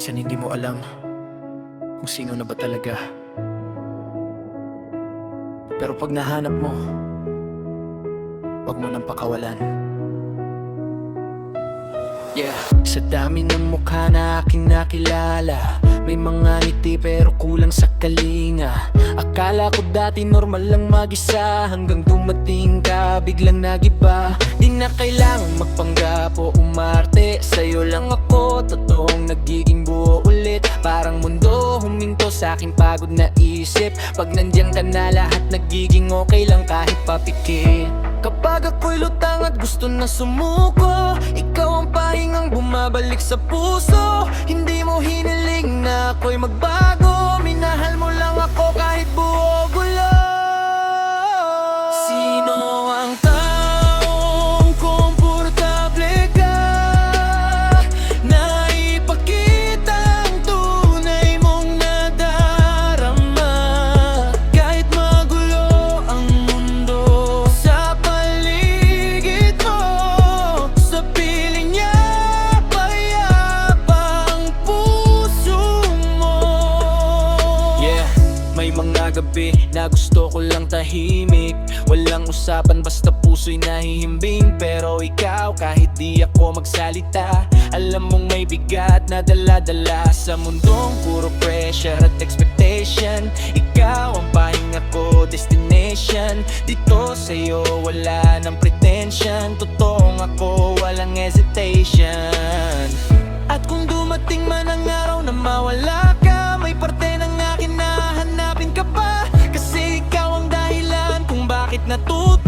Minsan hindi mo alam kung sino na ba talaga. Pero pag nahanap mo, wag mo nang pakawalan. Yeah. Sa dami ng mukha na aking nakilala, may mga ngiti pero kulang sa kalinga. Akala ko dati normal lang mag-isa, hanggang dumating ka, biglang nagiba. Di na kailangang magpanggap o umarte, sa'yo lang ako, totoong nagiging buo ulit. Parang mundo huminto sa aking pagod na isip. Pag nandiyan ka na lahat nagiging okay lang kahit papikit. Kapag ako'y lutang at gusto na sumuko, ikaw ang pahingang bumabalik sa puso. Hindi mo hiniling na ako'y magbago, minahal mo lang ako kahit buo gulo. Sino ang taong komportable ka na ipakita ang tunay mong nadarama? Kahit magulo ang mundo sa paligid mo, sa piling niya payapa ang puso mo. Yeah, may mga gabi na gusto ko lang tahimik, walang usapan basta puso'y nahihimbing. Pero ikaw kahit di ako magsalita, alam mong may bigat na dala-dala sa mundong puro pressure at expectation. Ikaw ang pahinga ko, destination. Dito sa'yo wala ng pretension, totoong ako, walang hesitation. At kung dumating man ang araw na mawala ka, may parte ng akin na hanapin ka pa. Kasi ikaw ang dahilan kung bakit natuto